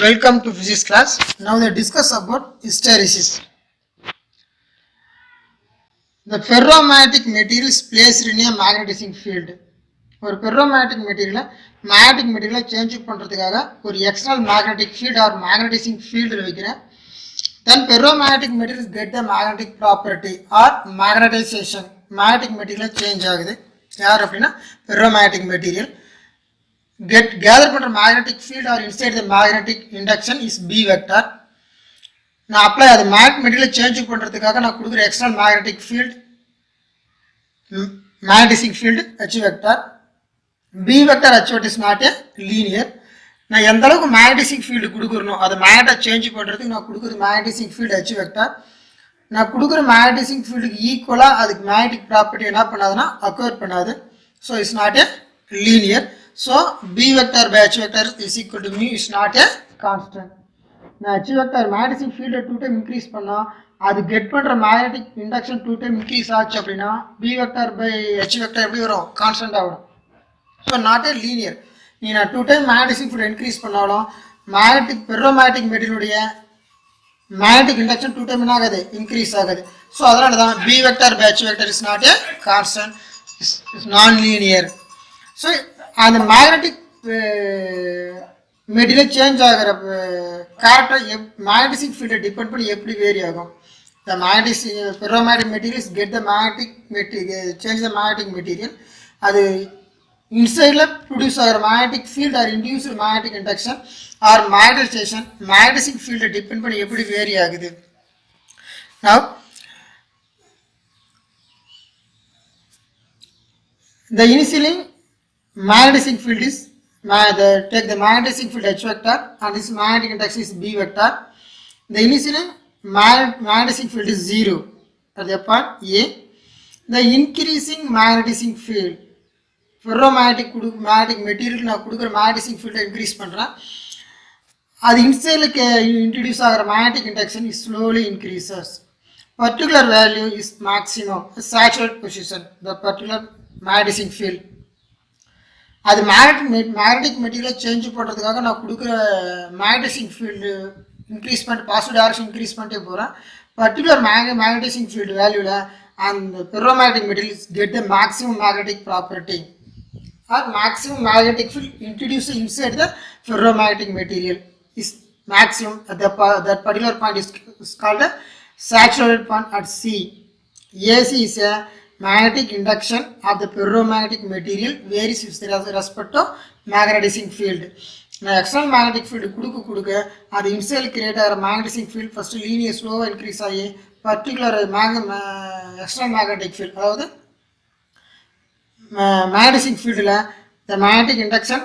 Welcome to physics class. Now we discuss about hysteresis. The ferromagnetic material is placed in a magnetizing field. ஒரு ferromagnetic material magnetic material change பண்றதுக்காக ஒரு external magnetic field or magnetizing field வைக்கிறேன். Then ferromagnetic materials get the magnetic property or magnetization. Magnetic material change ஆகுது. யார் அப்படின்னா ferromagnetic material gather பண்ற magnetic field or inside the magnetic induction is B vector. நான் apply அது magnetic material change பண்றதுக்காக நான் கொடுக்குற external magnetic field magnetizing field H vector. B vector H vector is not a linear. நான் எந்த அளவுக்கு magnetizing field கொடுக்குறனோ அது magnet change பண்றதுக்கு நான் கொடுக்குற magnetizing field H vector. நான் கொடுக்குற magnetizing field க்கு ஈக்குவலா அதுக்கு magnetic property என்ன பண்ணாதுன்னா acquire பண்ணாது. So it's not a linear. So B vector by H vector is equal to mu is not a constant. Now H vector magnetic field 2 time increase பண்ணா அது get பண்ற magnetic induction 2 time increase ஆச்சு அப்படினா B vector by H vector எப்படி வரும் constant ஆகும். So not a linear. நீ நான் 2 time magnetic field increase பண்ணாலும் magnetic ferromagnetic material உடைய magnetic induction 2 time என்ன ஆகுது increase ஆகுது. So அதனால தான் B vector by H vector is not a constant, is non linear. So அந்த magnetic material change ஆகிற character magnetic field depend பண்ணி எப்படி vary ஆகும். The magnetic ferromagnetic materials get the magnetic material change the magnetic material அது இன்சைட்ல produce ஆகிற magnetic field or induced magnetic induction or magnetization magnetic field depend பண்ணி எப்படி vary ஆகுது. Now the initially magnetic field is take the magnetic field H vector and this magnetic induction is B vector. The initial magnetic field is 0 at the point A. The increasing magnetic field ferromagnetic magnetic material நான் கொடுக்குற magnetic field increase பண்றேன். அது இன்சைட்ல introduce ஆகிற magnetic induction is slowly increases. Particular value is maximum saturated position the particular magnetic field. அது magnetic material change பண்ணுறதுக்காக நான் கொடுக்குற magnetising field increase பண்ணிட்டு பாசிட்டிவ் டைரக்ஷன் இன்க்ரீஸ் பண்ணிட்டே போகிறேன். பர்டிகுலர் மேக்னெட்டிசிங் ஃபீல்டு வேல்யூவில் அந்த ferromagnetic materials get the maximum magnetic property or maximum magnetic field introduce inside the ferromagnetic material is maximum at that particular point is called a saturated point at C. AC is a magnetic induction of the ferromagnetic material varies with respect to magnetizing field. Now external magnetic field கொடுக்க அது இன்சைட்ல create ஆகிற magnetic field first linear slow increase ஆகி particular external magnetic field அதாவது magnetic fieldல the magnetic induction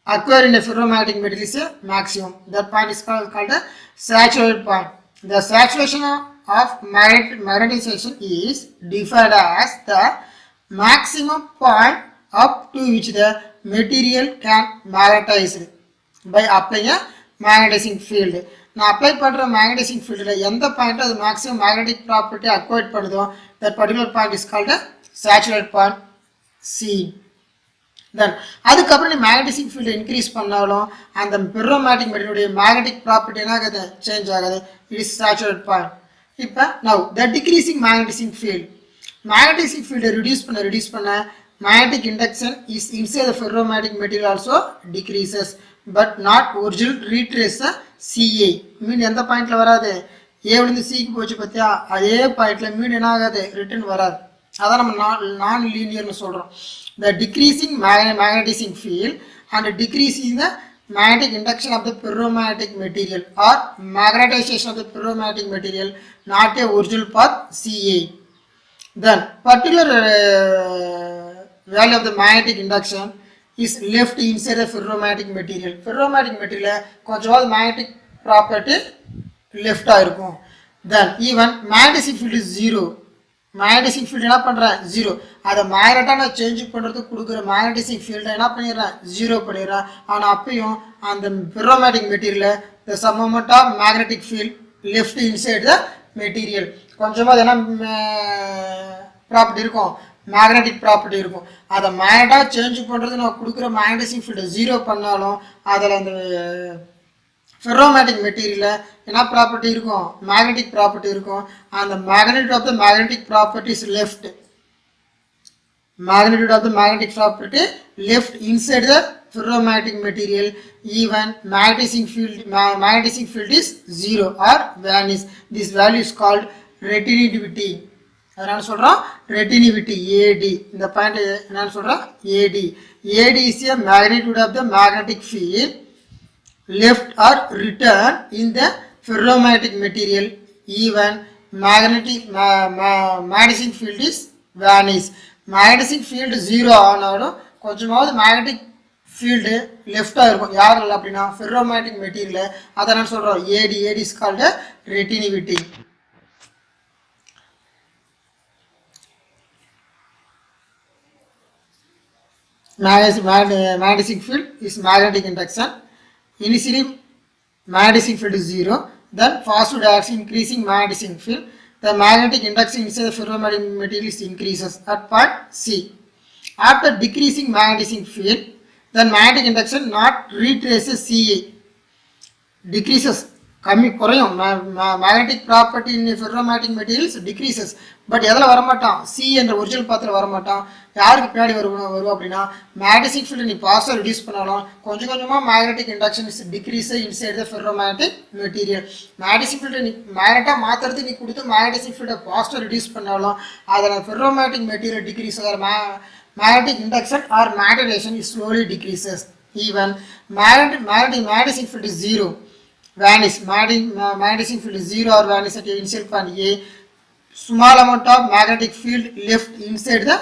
acquired in a ferromagnetic material is a maximum. That point is called a saturated point. The saturation of magnetization is defined as the maximum point up to which the material can magnetize by applying a magnetizing field. நான் apply பண்ணுற magnetising ஃபீல்டில் எந்த பாயிண்ட்டோ அது maximum magnetic property acquire பண்ணுதோ that particular point is called saturate point C. Then அதுக்கப்புறம் நீ magnetising field increase பண்ணாலும் அந்த பெர்ரோமேக்னெட்டிக் மெட்டீரியலுடைய மேக்னெட்டிக் ப்ராப்பர்ட்டி என்ன ஆகுது சேஞ்ச் ஆகுது. It is saturate point. இப்போ now the decreasing magnetising field magnetising ஃபீல்டை ரிடியூஸ் பண்ண magnetic induction is inside the ferromagnetic material also decreases but not original retrace CA. Mean எந்த பாயிண்ட்ல வராது ஏவிலேருந்து சிக்கு போச்சு பார்த்தியா அதே பாயிண்ட்ல மீன் என்ன ஆகாது ரிட்டர்ன் வராது. அதான் நம்ம நான் லீனியர்னு சொல்கிறோம். The decreasing magnetising field and decreasing the magnetic induction of the ferromagnetic material or magnetization of the ferromagnetic material not a original path CA. Then particular value of the magnetic induction is left inside the ferromagnetic material. Ferromagnetic material கொஞ்சம் magnetic property left ஆயிருக்கும். Then even magnetic field is 0. Magnetising field என்ன பண்ணுறேன் 0. அதை மேக்னட்டாக நான் change பண்ணுறதுக்கு கொடுக்குற magnetising ஃபீல்டை என்ன பண்ணிடுறேன் 0 பண்ணிடுறேன். ஆனால் அப்பயும் அந்த ஃபெர்ரோமேக்னெட்டிக் மெட்டீரியலில் the some amount of magnetic field left inside the material கொஞ்சமாக அது என்ன ப்ராப்பர்ட்டி இருக்கும் மேக்னெட்டிக் ப்ராப்பர்ட்டி இருக்கும். அதை மேக்னட்டாக சேஞ்ச் பண்ணுறது நான் கொடுக்குற மேக்னடைசிங் ஃபீல்டை 0 பண்ணாலும் அதில் அந்த ஃபெர்ரோமேட்டிக் மெட்டீரியலில் என்ன ப்ராப்பர்ட்டி இருக்கும், மேக்னெட்டிக் ப்ராப்பர்ட்டி இருக்கும். அந்த magnetic of the magnetic property is left. Magnitude of the magnetic property left inside the ferromagnetic material, even magnetic field is zero or vanish. This value is called retentivity. அதனால சொல்றோம் retentivity AD. இந்த point என்னன்னு சொல்றோம் AD. AD is a magnitude of the magnetic field left or return in the ferromagnetic material, even magnetic field is vanish. Magnetic field zero ஆனாலும் கொஞ்சமாவது magnetic field லெஃப்டாக இருக்கும். யாரில் அப்படின்னா ஃபெர்ரோமேட்டிக் மெட்டீரியல். அதை நான் சொல்கிறோம் A D. A D is called retentivity. Magnetic field is magnetic induction. Initially magnetic field is zero, then positive direction increasing magnetic field. The magnetic induction inside the ferromagnetic material increases at point C. After decreasing magnetic field, then magnetic induction not retraces CA. Decreases. குறையும். Magnetic property in ferromagnetic materials decreases. But எதில் வரமாட்டான், C என்ற original பாத்தில் வரமாட்டான். யாருக்கு பின்னாடி வரும் அப்படின்னா மேக்னெட்டிக் ஃபீல்டு நீ பாசிட்டிவ் ரிடியூஸ் பண்ணாலும் கொஞ்சம் கொஞ்சமாக magnetic induction is decrease inside the ferromagnetic material. Magnetic field நீ மேக்னெட்டாக மாற்றுறது நீ கொடுத்து மேக்னெட்டிக் ஃபீல்டை பாசிட்டிவ் ரிடியூஸ் பண்ணாலும் அதில் ஃபெர்ரோமேட்டிக் மெட்டீரியல் டிக்ரீஸ் ஆகிற magnetic induction or magnetization is slowly decreases. Even magnetic field is zero, vanish. Magnetic field is zero or vanish at initial point A. Small amount of magnetic field left inside the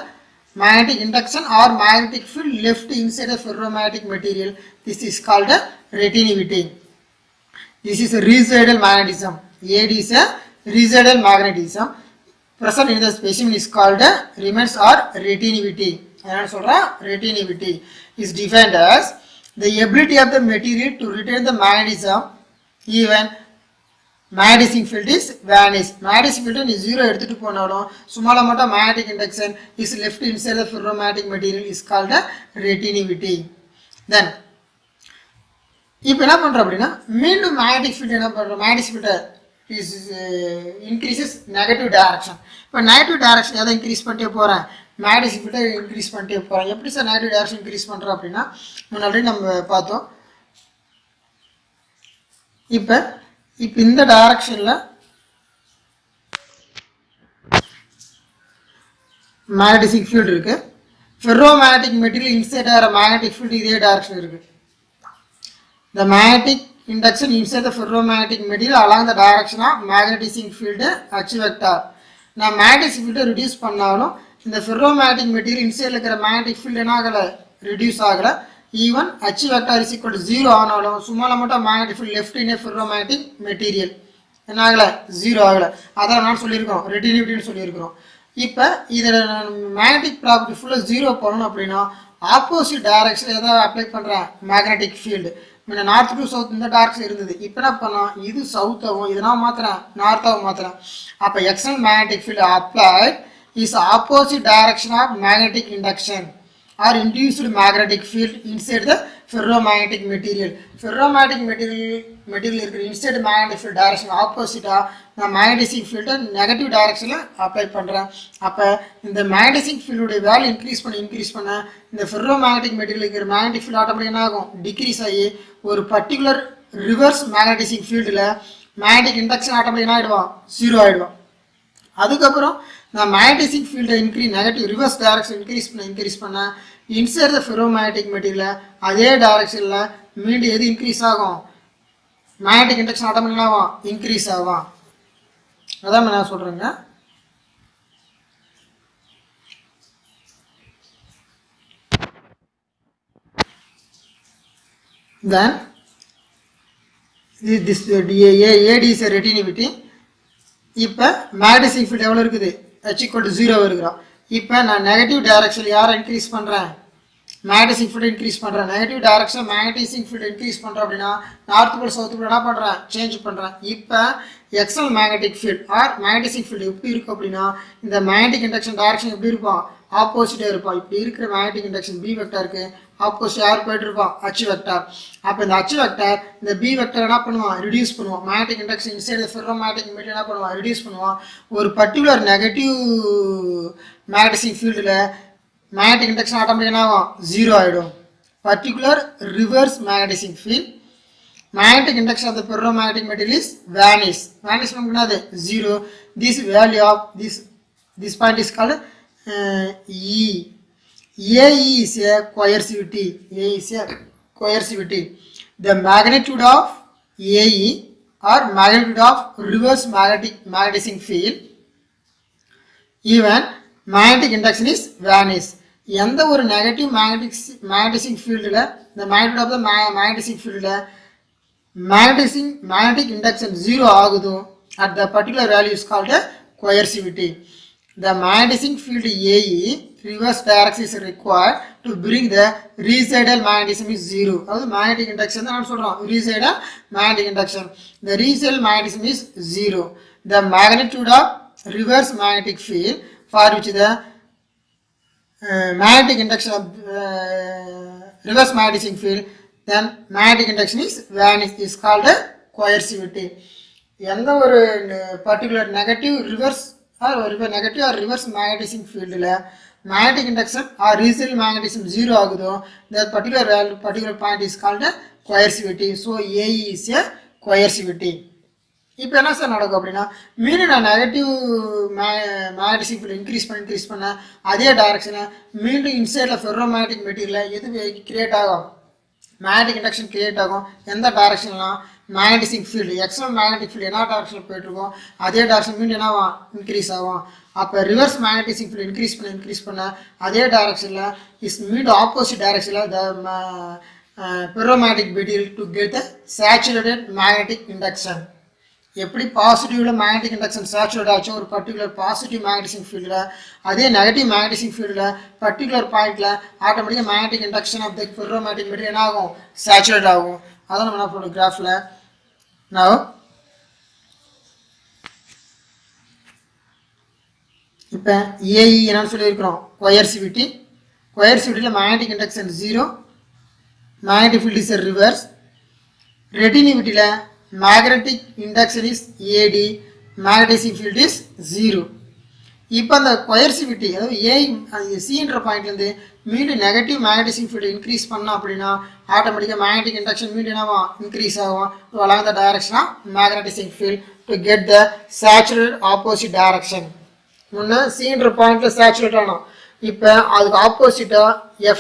magnetic induction or magnetic field left inside the ferromagnetic material. This is called a retentivity. This is a residual magnetism. AD is a residual magnetism. Present in the specimen is called remains or retentivity. Retentivity is defined as the ability of the material to retain the magnetism even magnetic field is vanish. Magnetic field is zero எடுத்துட்டு போனாலும் small amount of magnetic induction is left inside the ferromagnetic material is called retentivity. Then இப்போ என்ன பண்றோம் அப்படின்னா மீண்டும் magnetic field என்ன பண்றோம், magnetic field is increases negative direction. இப்போ நெகட்டிவ் டைரக்ஷன் எதை இன்க்ரீஸ் பண்ணிட்டே போகிறேன், மேக்னெட்டிக் ஃபீல்டை இன்க்ரீஸ் பண்ணிட்டே போகிறேன். எப்படி சார் நெகட்டிவ் டைரக்ஷன் இன்க்ரீஸ் பண்ணுறோம் அப்படின்னா முன்னாடி நம்ம பார்த்தோம். இப்போ இந்த டைரக்ஷனில் மேக்னெட்டிக் ஃபீல்டு இருக்குது. ஃபெர்ரோமேக்னெட்டிக் மெட்டீரியல் இன்சைட் ஆகிற மேக்னெட்டிக் ஃபீல்டு இதே டைரக்ஷன் இருக்குது. The magnetic induction inside the ferromagnetic material along the direction of magnetic field H vector. நான் மேக்னெட்டிக் ஃபீல்டை ரிடியூஸ் பண்ணாலும் இந்த ஃபெர்ரோமேக்னெட்டிக் மெட்டீரியல் இன்சைடில் இருக்கிற மேக்னெட்டிக் ஃபீல்டு என்ன ஆகலை, ரிடியூஸ் ஆகலை. Even H vector is equal to 0 ஆனாலும் small amount of magnetic field left in a ferromagnetic material என்ன ஆகலை, 0 ஆகலை. அதான் நான் சொல்லியிருக்கோம் ரெட்டினிவிட்டின்னு சொல்லியிருக்கிறோம். இப்போ இதில் மேக்னெட்டிக் ப்ராப்பர்ட்டி ஃபுல்லாக 0 பண்ணணும் அப்படின்னா ஆப்போசிட் டைரக்ஷன் எதாவது அப்ளை பண்ணுறேன் மேக்னெட்டிக் ஃபீல்டு. முன்ன நார்த் டு சவுத் இந்த டைரக்ஷன் இருந்தது. இப்போ என்ன பண்ணலாம், இது சவுத்தாகவும் இது நான் மாற்றுறேன் நார்த்தாகவும் மாற்றுறேன். அப்போ external magnetic field applied is opposite direction of magnetic induction or induced magnetic field inside the ferromagnetic material. Ferromagnetic material இருக்கிற இன்சைட் மேக்னெட்டிக் ஃபீல்ட் டைரக்ஷன் ஆப்போசிட்டாக நான் மேக்னெட்டிக் ஃபீல்டை நெகட்டிவ் டைரக்ஷனில் அப்ளை பண்ணுறேன். அப்போ இந்த மேக்னெட்டிக் ஃபீல்டுடைய வேல்யூ இன்க்ரீஸ் பண்ண இந்த ஃபெர்ரோமேக்னெட்டிக் மெட்டீரியல் இருக்கிற மேக்னெட்டிக் ஃபீல்டு ஆட்டோமேட்டிக் என்ன ஆகும், டிக்ரீஸ் ஆகி ஒரு பர்டிகுலர் ரிவர்ஸ் மேக்னெட்டிக் ஃபீல்டில் மேக்னெட்டிக் இண்டக்ஷன் ஆட்டோமேட்டிக் என்ன ஆகிடுவான், 0 ஆகிடுவான். அதுக்கப்புறம் நான் மேக்னெட்டிக் ஃபீல்டை நெகட்டிவ் ரிவர்ஸ் டைரக்ஷன் இன்க்ரீஸ் பண்ண இன்சைட் த ஃபெர்ரோமேக்னெட்டிக் மெட்டீரியல் அதே டைரக்ஷனில் மீண்டும் எது இன்க்ரீஸ் ஆகும், மேக்னெட்டிக் இண்டக்ஷன் ஆட்டோமேட்டிக் ஆகும், இன்க்ரீஸ் ஆகும். அதான் நான் சொல்கிறேங்க. Then this AD is a retentivity. இப்போ மேக்னெட்டிக் ஃபீல்டு எவ்வளோ இருக்குது, H equal to 0 இருக்கிறோம். இப்போ நான் நெகட்டிவ் டைரக்ஷன் யாரை இன்க்ரீஸ் பண்ணுறேன், மேக்னெட்டிக் ஃபீல்டு இன்க்ரீஸ் பண்ணுறேன். Negative direction magnetic field increase பண்ணுறேன் அப்படின்னா நார்த் போல் சவுத் போல் என்ன பண்ணுறேன், சேஞ்ச் பண்ணுறேன். இப்போ external magnetic field R magnetic field எப்படி இருக்கும் அப்படின்னா இந்த மேக்னெட்டிக் இண்டக்ஷன் டைரக்ஷன் எப்படி இருக்கும், ஆப்போசிட்டாக இருப்பான். இப்படி இருக்கிற மேக்னெட்டிக் இண்டக்ஷன் பி வெக்டாருக்கு ஆப்போசிட் யார் போயிட்டு இருப்பான், H வெக்டார். அப்போ இந்த H வெக்டார் இந்த பி வெக்டார் என்ன பண்ணுவான், ரிடியூஸ் பண்ணுவான். Magnetic induction inside ferromagnetic material என்ன பண்ணுவான், ரிடியூஸ் பண்ணுவான். ஒரு பர்டிகுலர் நெகட்டிவ் மேக்னெட்டிக் ஃபீல்டில் மேக்னெட்டிக் இண்டக்ஷன் ஆட்டோமேட்டிக் என்ன ஆகும், 0 ஆகிடும். Particular reverse magnetic field magnetic induction of the ferromagnetic material is vanish. Vanish means 0. This value of this point is called E. AE is a coercivity. A is a coercivity. The magnitude of AE or magnitude of reverse magnetic field, even magnetic induction is vanish. எந்த ஒரு negative magnetic ஃபீல்டில் இந்த magnitude of the magnetic field magnetic induction 0 ஆகுதோ at the particular value is called a coercivity. The magnetic field AE reverse direction is required to bring the residual magnetism is 0. அதாவது magnetic induction தான் நான் சொல்றோம், residual magnetic induction. The residual magnetism is 0. The magnitude of reverse magnetic field for which the magnetic induction of reverse magnetic field, then magnetic induction is vanish, is called a coercivity. எந்த ஒரு particular negative reverse negative or reverse magnetic ஃபீல்டில் magnetic induction or residual magnetism 0 ஆகுதோ that particular point is called a coercivity. So AE is a coercivity. இப்போ என்ன sir நடக்கும் அப்படின்னா, மீண்டும் நான் நெகட்டிவ் மேக்னெட்டிக் ஃபீல்டு இன்க்ரீஸ் பண்ண அதே டைரக்ஷனை மீண்டும் இன்சைடில் ஃபெர்ரோமேக்னெட்டிக் மெட்டீரியலில் எது கிரியேட் ஆகும், மேக்னெட்டிக் இண்டக்ஷன் கிரியேட் ஆகும். எந்த டைரக்ஷன்லாம் magnetic field external magnetic field என்ன டைரக்ஷனில் போயிட்டுருக்கோம் அதே டைரக்ஷன் மீண்டும் என்ன இன்க்ரீஸ் ஆகும். அப்போ ரிவர்ஸ் மேக்னெட்டிக் ஃபீல்டு இன்க்ரீஸ் பண்ண அதே டைரக்ஷனில் இஸ் மீண்டும் ஆப்போசிட் டைரக்ஷனில் the ferromagnetic material to get the saturated magnetic induction. எப்படி பாசிட்டிவில் மேக்னெட்டிக் இண்டக்ஷன் சேச்சுரேட் ஆச்சோ ஒரு பர்டிகுலர் பாசிட்டிவ் மேக்னெட்டிக் ஃபீல்டில், அதே நெகட்டிவ் மேக்னெட்டிக் ஃபீல்டில் பர்டிகுலர் பாயிண்டில் ஆட்டோமேட்டிக்காக magnetic induction of the ferromagnetic material என்ன ஆகும், சேச்சுரேட் ஆகும். அதான் நம்ம என்ன பண்ணுறோம் கிராஃபில். நான் இப்போ ஏஇ என்னன்னு சொல்லியிருக்கிறோம், கொயர்சிவிட்டியில் magnetic induction 0, magnetic field is reverse. ரெட்டினிவிட்டியில் magnetic induction is AD, magnetic field is 0. இப்போ அந்த coercivity அதாவது A Cன்ற பாயிண்ட்லேருந்து மீண்டும் நெகட்டிவ் மேக்னெட்டிக் ஃபீல்டு இன்க்ரீஸ் பண்ணோம் அப்படின்னா ஆட்டோமேட்டிக்காக மேக்னெட்டிக் இண்டக்ஷன் மீண்டும் என்னவா இன்க்ரீஸ் ஆகும் to along the direction of magnetic field to get the saturate opposite direction. முன்னே Cன்ற பாயிண்ட்ல சேச்சுரேட் ஆனோம், இப்போ அதுக்கு ஆப்போசிட்டாக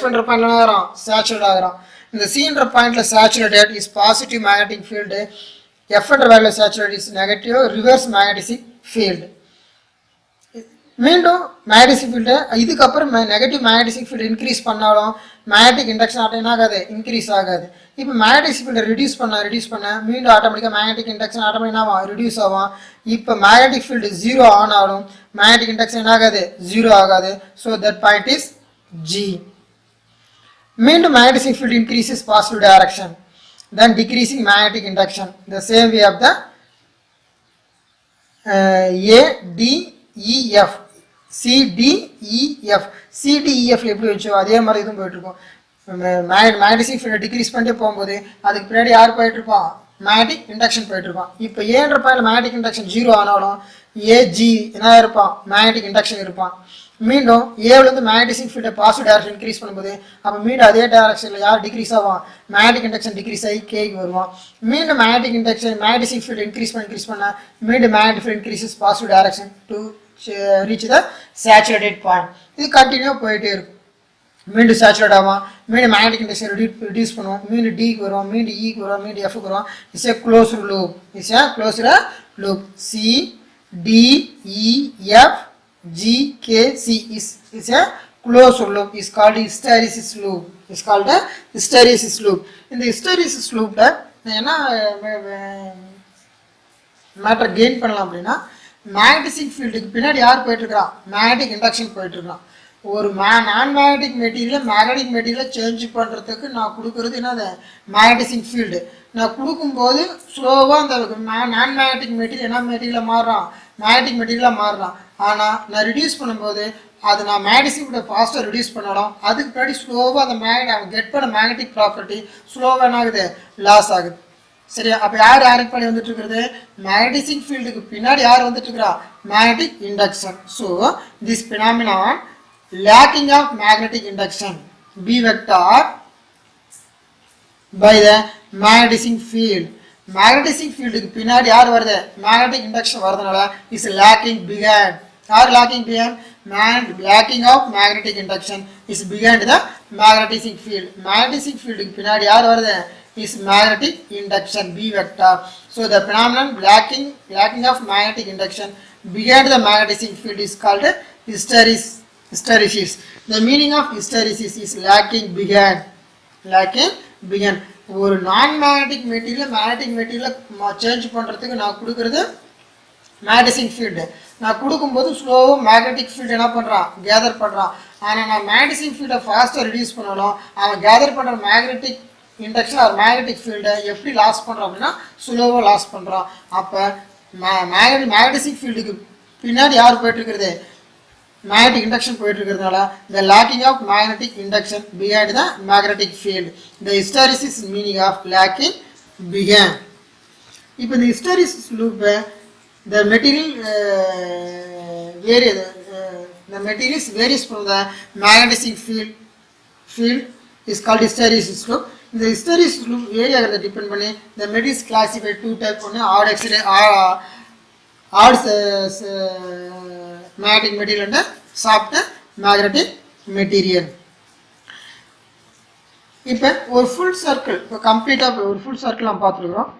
Fன்ற பாயிண்ட்ல ஆகிறோம் சேச்சுரேட் ஆகிறோம். இந்த Cன்ற பாயிண்ட்ல saturated is positive magnetic field, Fன்ற value saturate is negative reverse magnetic field. மீண்டும் மேக்னெட்டிக் ஃபீல்டு இதுக்கப்புறம் நெகட்டிவ் மேக்னெட்டிக் ஃபீல்டு இன்க்ரீஸ் பண்ணாலும் மேக்னெட்டிக் இண்டக்ஷன் ஆட்டோ ஆகாது, இன்க்ரீஸ் ஆகாது. இப்போ மேக்னெட்டிக் ஃபீல்டை ரிடியூஸ் பண்ண மீண்டும் ஆட்டோமேட்டிக்காக மேக்னெட்டிக் இண்டக்ஷன் ஆட்டோமேட்டிக்காக ரிடியூஸ் ஆகும். இப்போ மேக்னெட்டிக் ஃபீல்டு 0 ஆனாலும் மேக்னெட்டிக் இண்டக்ஷன் என்ன ஆகாது, 0 ஆகாது. So that point is G. மீண்டும் magnetic field increases positive direction, then decreasing magnetic induction, the same way of the A, D, E, F, C, D, E, F. C, D, E, F எப்படி வச்சோ அதே மாதிரி இதுவும் போயிட்டுருக்கோம். Magnetic ஃபீல்டை degrees பண்ணிட்டே போகும்போது அதுக்கு பின்னாடி யார் போயிட்டுருப்பான், மேக்னெட்டிக் இண்டக்ஷன் போயிட்டுருப்பான். இப்போ ஏன்ற பாயிண்ட் மேக்னெட்டிக் இண்டக்ஷன் 0 ஆனாலும் ஏஜி என்ன இருப்பான், மேக்னெட்டிக் இண்டக்ஷன் இருப்பான். மீண்டும் ஏவிலேருந்து மேக்னெட்டிக் ஃபீல்டை பாசிட்டிவ் டைரக்ஷன் இன்க்ரீஸ் பண்ணும்போது அப்போ மீண்டும் அதே டைரக்ஷனில் யார் டிக்ரீஸ் ஆகும், மேக்னெட்டிக் இண்டக்ஷன் டிக்ரீஸ் ஆகி கேக்கு வருவான். மீண்டும் மேக்னெட்டிக் ஃபீல்டு இன்க்ரீஸ் பண்ண மீண்டும் magnetic field increases positive direction to reach the saturated point. இது கண்டினியூவாக போயிட்டே இருக்கும். மீண்டும் சேச்சுரேட் ஆகும், மீண்டும் மேக்னெட்டிக் இண்டக்ஷன் ரிடியூஸ் பண்ணுவோம், மீண்டும் டிக்கு வருவோம், மீண்டும் ஈக்கு வருவோம், மீண்டும் எஃப்க்கு வருவோம். It's a closed loop. C D E F G K C is a closed loop, is called hysteresis loop. இந்த hysteresis loopல என்ன மேட்டர் கெயின் பண்ணலாம் அப்படின்னா மேக்னெட்டிக் ஃபீல்டுக்கு பின்னாடி யார் போயிட்டு இருக்கிறான், மேக்னெட்டிக் இண்டக்ஷன் போயிட்டு இருக்கான். ஒரு நான் மேக்னெட்டிக் மெட்டீரியலை சேஞ்ச் பண்ணுறதுக்கு நான் கொடுக்குறது என்னது, மேக்னெட்டிக் ஃபீல்டு. நான் கொடுக்கும்போது ஸ்லோவாக அந்த நான் மேக்னெட்டிக் மெட்டீரியல் என்ன மெட்டீரியலாக மாறுறான், மேக்னெட்டிக் மெட்டீரியலாக மாறுறான். ஆனால் நான் ரிடியூஸ் பண்ணும்போது அது நான் மேக்னெட்டிக் ஃபீல்டை ஃபாஸ்ட்டாக ரெடியூஸ் பண்ணாலும் அதுக்கு பின்னாடி ஸ்லோவாக அந்த கெட் பண்ண மேக்னெட்டிக் ப்ராப்பர்ட்டி ஸ்லோவாக என்ன ஆகுது, லாஸ் ஆகுது. சரியா? அப்போ யார் ஆக்ட் பண்ணி வந்துட்டு இருக்கிறது, மேக்னெட்டிக் ஃபீல்டுக்கு பின்னாடி யார் வந்துட்டு இருக்கிறா, magnetic induction. So this phenomenon lagging of magnetic induction B vector by the magnetic field. Magnetic ஃபீல்டுக்கு பின்னாடி யார் வருது, மேக்னெட்டிக் இண்டக்ஷன் வரதுனால இஸ் லேக்கிங் பிஹைண்ட். யார் lagging behind, lagging of magnetic induction is behind the magnetic field. Magnetic ஃபீல்டுக்கு பின்னாடி யார் வருது, is magnetic induction B vector. So the phenomenon lacking of magnetic induction behind the magnetic field is called hysteresis. The meaning of hysteresis is lacking behind. ஒரு நான் magnetic material magnetic material change பண்ணுறதுக்கு நான் கொடுக்குறது magnetic field. நான் கொடுக்கும்போது ஸ்லோவாக magnetic field என்ன பண்ணுறான், கேதர் பண்ணுறான். ஆனால் நான் மேக்னெட்டிக் ஃபீல்டை ஃபாஸ்ட்டாக ரிடியூஸ் பண்ணாலும் அவன் கேதர் பண்ணுற மேக்னெட்டிக் இண்டக்ஷன் ஒரு மேக்னெட்டிக் ஃபீல்டை எப்படி லாஸ் பண்ணுறோம் அப்படின்னா ஸ்லோவாக லாஸ் பண்ணுறோம். அப்போ மேக்னெட்டிக் ஃபீல்டுக்கு பின்னாடி யார் போயிட்டுருக்கிறது, மேக்னெட்டிக் இண்டக்ஷன் போயிட்டுருக்கிறதுனால the lagging of magnetic induction behind the magnetic field. The hysteresis meaning of lagging behind. இப்போ இந்த ஹிஸ்டரிசிஸ் லூப்பை the material varies from the magnetic field is called hysteresis loop. இந்த hysteresis loop vary ஆகிறத depend பண்ணி the material is classified two type. ஒன்று odd magnetic material and soft magnetic material. இப்போ ஒரு full circle, இப்போ கம்ப்ளீட்டாக ஒரு ஃபுல் சர்க்கிள் நம்ம பார்த்துருக்குறோம்.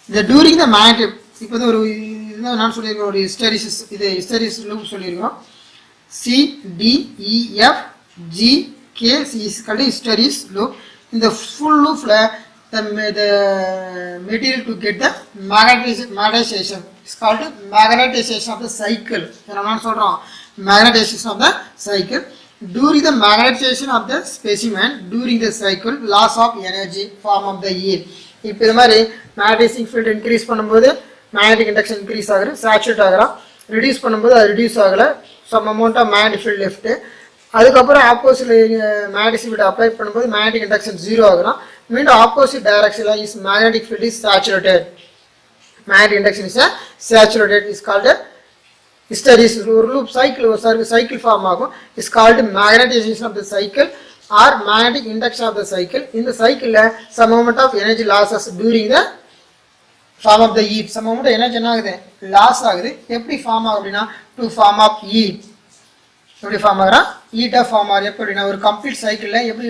இந்த டூரிங் த மேக்னெட்டிக், இப்போ வந்து ஒரு இதுதான் நான் சொல்லியிருக்கேன், ஒரு ஹிஸ்டரிசிஸ், இது ஹிஸ்டரிசிஸ் லூப் சொல்லியிருக்கோம். CDEF GK is called hysteresis loop. In the full loop the material to get the magnetization is called magnetization of the cycle. நான் சொல்றோம் magnetization of the cycle. During the magnetization of the specimen during the cycle, loss of energy form of the heat. இப்போ இது மாதிரி magnetic field increase பண்ணும்போது magnetic induction increase ஆகுது, saturate ஆகிறான். Reduce பண்ணும்போது அது ரிடியூஸ் ஆகலை, some amount of magnetic field left. அதுக்கப்புறம் ஆப்போசிட் மேக்னெட்டிக் ஃபீல்டு அப்ளை பண்ணும்போது மேக்னெட்டிக் இண்டக்ஷன் ஜீரோ ஆகுறான். மீண்டும் ஆப்போசிட் டைரக்ஷனில் is magnetic field is saturated. Magnetic induction is saturated is called hysteresis. ஒரு லூப் சைக்கிள், ஒரு சைக்கிள் ஃபார்ம் ஆகும். Is called magnetization of the cycle or magnetic induction of the cycle. In the cycle some amount of energy losses during the form of the heat. Some amount of energy என்ன ஆகுது, loss ஆகுது. எப்படி form ஆகும் அப்படின்னா to form of heat. எப்படி form ஆகுறா, ஹீட்டாக form ஆகுது. எப்படின்னா ஒரு கம்ப்ளீட் சைக்கிளில் எப்படி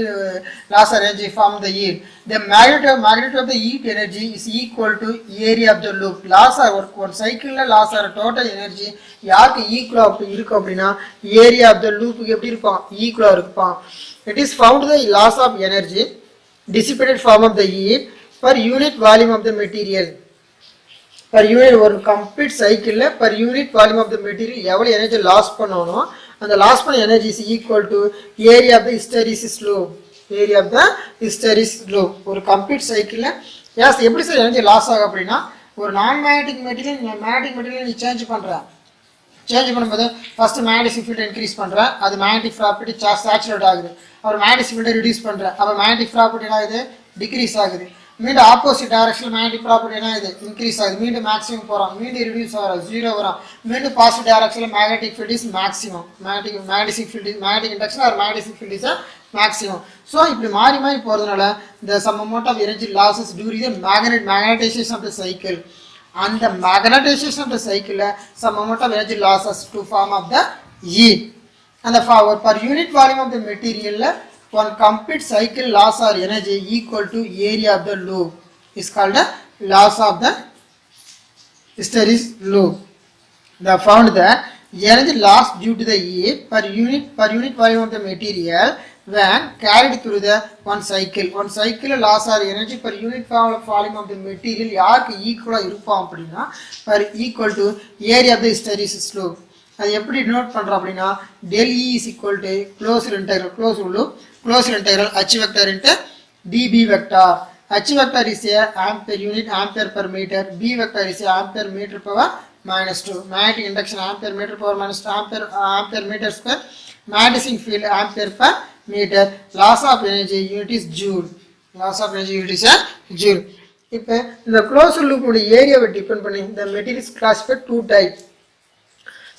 loss or energy form the heat. The magnitude of the heat energy is equal to area of the loop. Loss ஆகிற ஒரு சைக்கிளில் லாஸ் ஆகிற டோட்டல் எனர்ஜி யாருக்கு ஈக்குவலாக இருக்கும் அப்படின்னா ஏரியா ஆஃப் த லூப்புக்கு எப்படி இருப்பான், ஈக்குவலாக இருப்பான். It is found the loss of energy dissipated form of the heat per unit volume of the material. Per unit ஒரு complete cycle per unit volume of the material எவ்வளவு எனர்ஜி லாஸ் பண்ணணும், அந்த loss பண்ண energy is equal to area of the hysteresis loop. Area of the hysteresis loop. ஒரு complete cycle yes எப்படி sir energy loss ஆகும் அப்படின்னா ஒரு நான் மேக்னெட்டிக் மெட்டீரியல் நீ சேஞ்ச் பண்ணும்போது ஃபர்ஸ்ட் மேக்னெட்டிக் ஃபீல்ட் இன்க்ரீஸ் பண்ணுறேன், அது மேக்னெட்டிக் ப்ராப்பர்ட்டி சேச்சுரேட் ஆகுது. அப்புறம் மேக்னெட்டிக் ஃபீல்டை ரிடியூஸ் பண்ணுறேன், அப்போ மேக்னெட்டிக் ப்ராப்பர்ட்டி என்ன ஆகுது, டிக்ரீஸ் ஆகுது. மீண்டும் ஆப்போசிட் டைரக்ஷன் மேக்னெட்டிக் ப்ராப்பர்ட்டி என்ன ஆகுது, இன்க்ரீஸ் ஆகுது. மீண்டும் மேக்ஸிமம் போகிறோம், மீண்டும் ரிடியூஸ் ஆகிறோம், ஜீரோ வரும். மீண்டும் பாசிட்டிவ் டைரக்ஷனில் magnetic field is maximum. Magnetic induction or magnetic field is maximum. So இப்படி மாறி போகிறதுனால இந்த some amount of energy losses during the magnetization of the cycle. And the magnetization of the cycle some amount of energy losses to form of the heat. And the per unit volume of the material one complete cycle loss or energy equal to area of the loop is called the loss of the hysteresis loop. They found that energy loss due to the heat per unit volume of the material when carried through the one cycle loss or energy per unit volume of the material யாருக்கு ஈக்குவலாக இருப்போம் அப்படின்னா per equal to area of the hysteresis loop. அது எப்படி note பண்ணுறோம் அப்படின்னா del E is equal to closed integral H vector into dB vector. H vector is a ampere unit, ampere per meter. B vector is a ampere meter power minus 2. Magnetic induction ampere meter power minus 2 ampere meter square. Magnetic field ampere per meter. Loss of energy unit is joule. Loss of energy unit is a joule. இப்போ இந்த closed லூப்போட ஏரியாவை depend பண்ணி இந்த materials classify two type.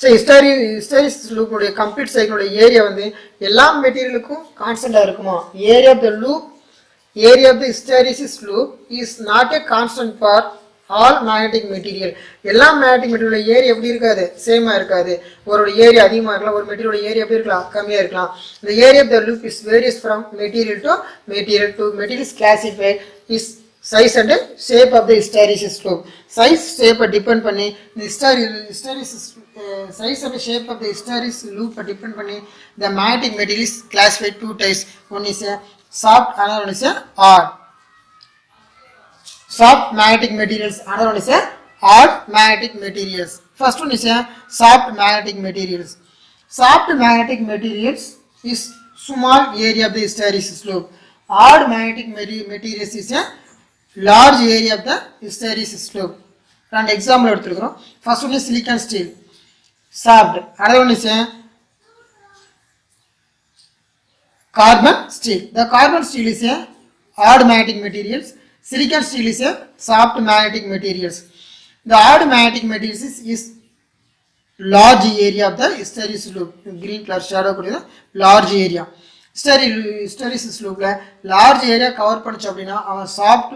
So hysteresis லூப்போடைய complete சைக்கிளோட area வந்து எல்லா மெட்டீரியலுக்கும் கான்ஸ்டண்ட்டாக இருக்குமா? Area of the loop, area of the hysteresis loop is not a constant for all magnetic material. எல்லா மேக்னெட்டிக் மெட்டீரியலோட ஏரியா எப்படி இருக்காது? சேமாக இருக்காது. ஒரு ஏரியா அதிகமாக இருக்கலாம், ஒரு மெட்டீரியலோட ஏரியா எப்படி இருக்கலாம்? கம்மியாக இருக்கலாம். இந்த area of the loop is various from material to materials classify is size and shape of the hysteresis loop. Size shape depend பண்ணி the hysteresis size and shape of the hysteresis loop depend பண்ணி the magnetic material is classified two types. One is a soft, another one is a hard. Soft magnetic materials, another one is a hard magnetic materials. First one is a soft magnetic materials. Soft magnetic materials is small area of the hysteresis loop. Hard magnetic materials is a large area of the hysteresis loop. And example எடுத்துக்கிறோம். First one is silicon steel, soft. Another one is a carbon steel. The carbon steel is a hard magnetic materials. Silicon steel is a soft magnetic materials. The hard magnetic materials is large area of the hysteresis loop. Green color shadow கொடுக்குது, large area. Hysteresis loopல large area cover பண்ணிச்சு அப்படின்னா அவன் soft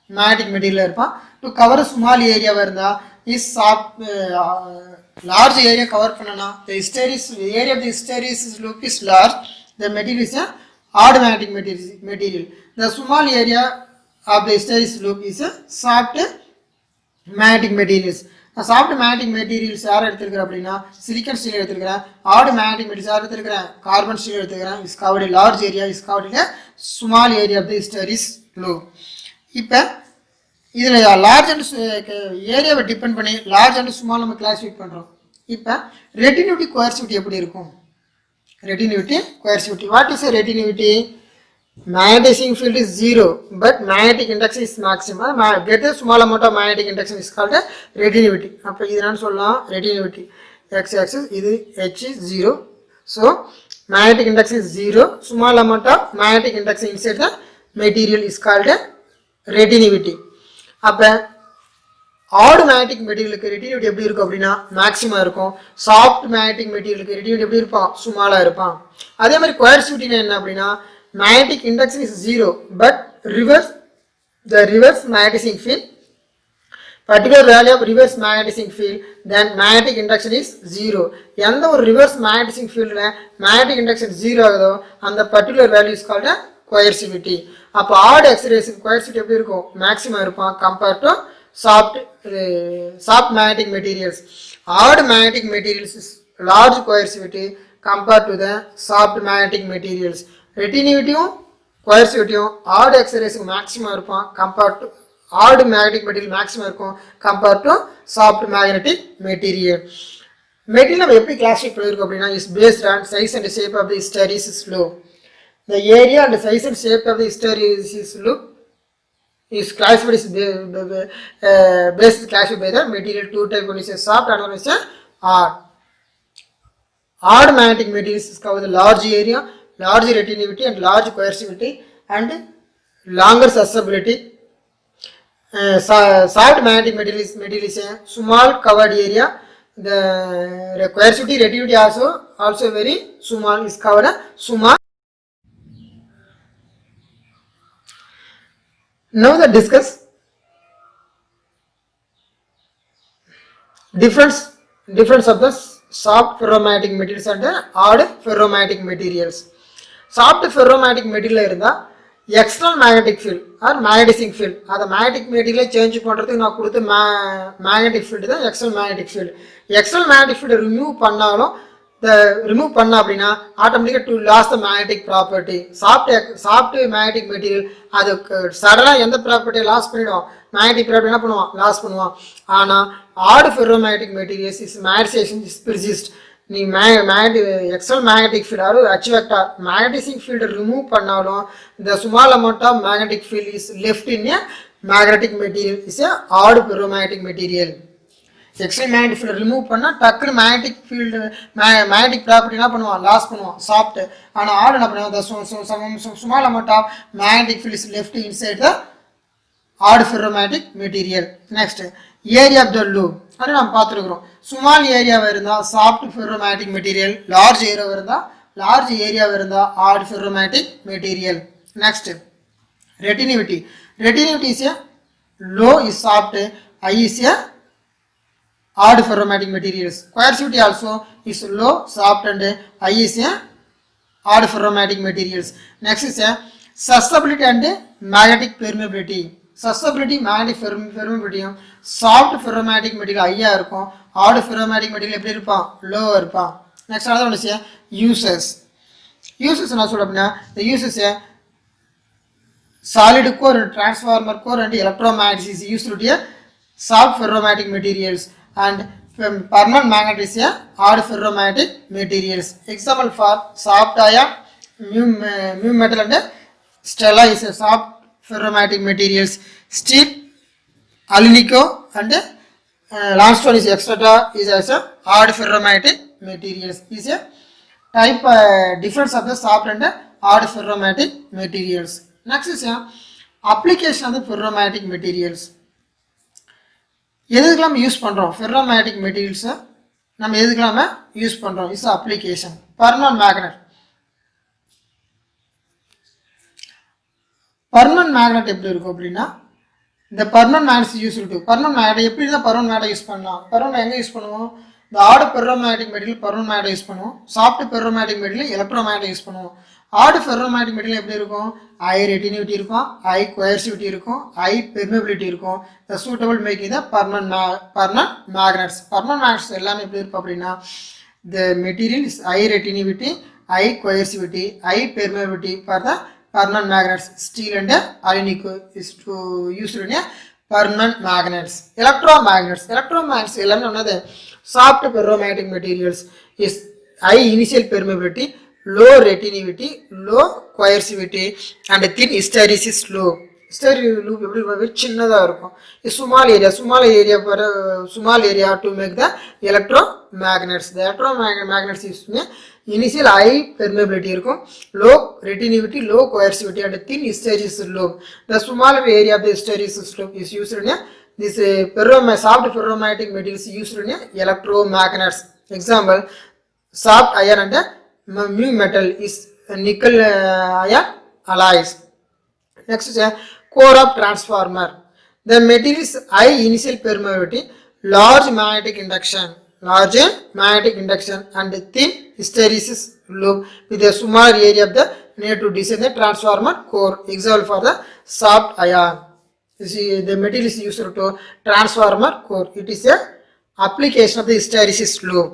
magnetic material இருப்பான். To cover small ஏரியாவாக இருந்தால் is soft. Large area cover பண்ணனா the area of the hysteresis loop is large. The material is a hard magnetic material. The small area of the hysteresis loop is a soft magnetic materials. Soft magnetic materials யார் எடுத்துருக்கிறேன் அப்படின்னா silicon steel எடுத்துருக்கிறேன். Hard magnetic materials யார் எடுத்துருக்கிறேன்? Carbon steel எடுத்துக்கிறேன். Is covered large area, is covered small area of the hysteresis loop. இப்போ இதில் large and ஏரியாவை டிபெண்ட் பண்ணி லார்ஜ் அண்ட் ஸ்மால் நம்ம கிளாஸிஃபை பண்ணுறோம். இப்போ ரெட்டினிவிட்டி கோயர்சிவிட்டி எப்படி இருக்கும்? Retentivity coercivity, what is retentivity? Magnetizing field is 0 but magnetic induction is maximum. Get a small amount of magnetic induction is called a retinivity. அப்போ இது நான் சொல்லலாம் retinivity. X axis இது H is 0. So magnetic induction is 0. Small amount of magnetic induction inside the material is called a retinivity. அப்போ heart magnetic மெட்டீரியலுக்கு ரெட்டினிவிட்டி எப்படி இருக்கும் அப்படின்னா maximum இருக்கும். சாஃப்ட் மேக்னெட்டிக் மெட்டீரியலுக்கு ரெட்டினிவிட்டி எப்படி இருப்பான்? ஸ்மாலாக இருப்பான். அதே மாதிரி கோயர்சிவிட்டினா என்ன அப்படின்னா magnetic induction is 0 but reverse magnetizing field, particular value of reverse magnetizing field, then magnetic induction is 0. எந்த ஒரு reverse magnetizing fieldல magnetic induction 0 ஆகுதோ அந்த particular value is called a coercivity. அப்போ hard acceleration coercivity எப்படி இருக்கும்? மேக்ஸிமம் இருப்பான் compared to soft magnetic materials. Hard magnetic materials is large coercivity compared to the soft magnetic materials. ரெட்டினிவிட்டியும் கோயர்சிவிட்டியும் hard எக்ஸரேஸுக்கு maximum இருக்கும் compared to hard magnetic material maximum இருக்கும் compared to soft magnetic material. Material நம்ம எப்படி classify பண்ணியிருக்கோம் அப்படின்னா is based on size and shape of the hysteresis loop. The area and size and shape of the hysteresis loop is classified is based classified by the material two type. One is soft and one is hard. Hard magnetic materials cover the large area, large retinivity and large coercivity and longer susceptibility. Soft magnetic material is a small covered area. The coercivity, retinivity also very small, is covered a small. Now the discuss difference of the soft ferromagnetic materials and hard ferromagnetic materials. Soft ferromagnetic material இருந்தா external magnetic field or magnetizing field, அந்த magnetic material change பண்றதுக்கு நான் கொடுத்த magnetic field தான் external magnetic field. External magnetic field remove பண்ண அப்படின்னா ஆட்டோமேட்டிக்காக to loss the magnetic property. Soft magnetic material அது சடனாக எந்த ப்ராப்பர்ட்டியை லாஸ் பண்ணிடும்? மேக்னெட்டிக் ப்ராப்பர்ட்டி என்ன பண்ணுவான்? லாஸ் பண்ணுவான். ஆனால் hard ferromagnetic materials is magnetization is persist. நீ external magnetic field or H vector magnetizing ஃபீல்டை ரிமூவ் பண்ணாலும் இந்த small amount of magnetic field is left in a magnetic material is a hard ferromagnetic material. External magnetic field remove பண்ணால் டக்குனு magnetic field magnetic property என்ன பண்ணுவான், loss பண்ணுவான் soft. ஆனால் hard என்ன பண்ணுவான், small amount of magnetic field is left inside the hard ferromagnetic material. Next area of the loop அது நம்ம பார்த்துருக்குறோம். ஸ்மால் ஏரியாவாக இருந்தால் சாஃப்ட் ஃபெர்ரோமேட்டிக் மெட்டீரியல், லார்ஜ் ஏரியாவாக இருந்தால் லார்ஜ் ஏரியாவாக இருந்தால் hard ferromagnetic material. Next retentivity. Retentivity is a low is soft, high is a hard ferromatic materials. Coercivity also is low, soft and high is a hard ferromatic materials. Next is a susceptibility and magnetic permeability. Susceptibility magnetic permeability soft ferromatic material high இருக்கும், hard ferromatic material எப்படி இருப்பான், low இருப்பான். Next another one is a uses. Uses என்ன சொல்ல அப்படின்னா the uses a solid core, transformer core and electromagnet is used to a soft ferromatic materials and permanent magnet is a hard ferromatic materials. Example for soft iron, mu metal and stella is a soft ferromatic materials. Steel, alnico and limestone is etc. is as a hard ferromatic materials. Is a type difference of the soft and hard ferromatic materials. Next is application of the ferromatic materials. எதுக்கெல்லாம் use பண்ணுறோம் ferromagnetic மெட்டீரியல்ஸை, நம்ம எதுக்கெல்லாம் use பண்ணுறோம் is application. Permanent magnet. Permanent magnet எப்படி இருக்கும் அப்படின்னா இந்த permanent magnets use to permanent magnet எப்படி தான் பர்மனன்ட் மேக்னெட் யூஸ் பண்ணலாம். பர்மனன்ட் எங்கே யூஸ் பண்ணுவோம், இந்த hard ferromagnetic material permanent magnet use பண்ணுவோம், soft ferromagnetic material electromagnet use பண்ணுவோம். ஹார்டு ஃபெர்ரோமேட்டிக் மெட்டீரியல் எப்படி இருக்கும், ஹை ரெட்டினிவிட்டி இருக்கும், ஹை கோயர்சிவிட்டி இருக்கும், ஹை பெர்மிபிலிட்டி இருக்கும். The suitable making the permanent magnets. Permanent magnets எல்லாமே எப்படி இருக்கும் அப்படின்னா the material is high retentivity, high coercivity, high permeability for the permanent magnets. Steel and alnico is to used in a permanent magnets. Electromagnets எல்லாமே என்னது soft ferromatic materials is high initial permeability, low retinivity, low coercivity and thin hysteresis loop. Hysteresis loop எப்படி சின்னதாக இருக்கும். Small area to make the electromagnets. The electromagnets is initial high permeability இருக்கும், low retinivity, low coercivity and thin hysteresis loop. The smaller area of the hysteresis loop is used in this soft ferromatic materials used in electromagnets. Example, soft iron and mu metal is nickel iron alloys. Next is a core of transformer. The material is high initial permeability, large magnetic induction and thin hysteresis loop with a small area of the need to design the transformer core. Example for the soft iron. You see the material is used to transformer core. It is a application of the hysteresis loop.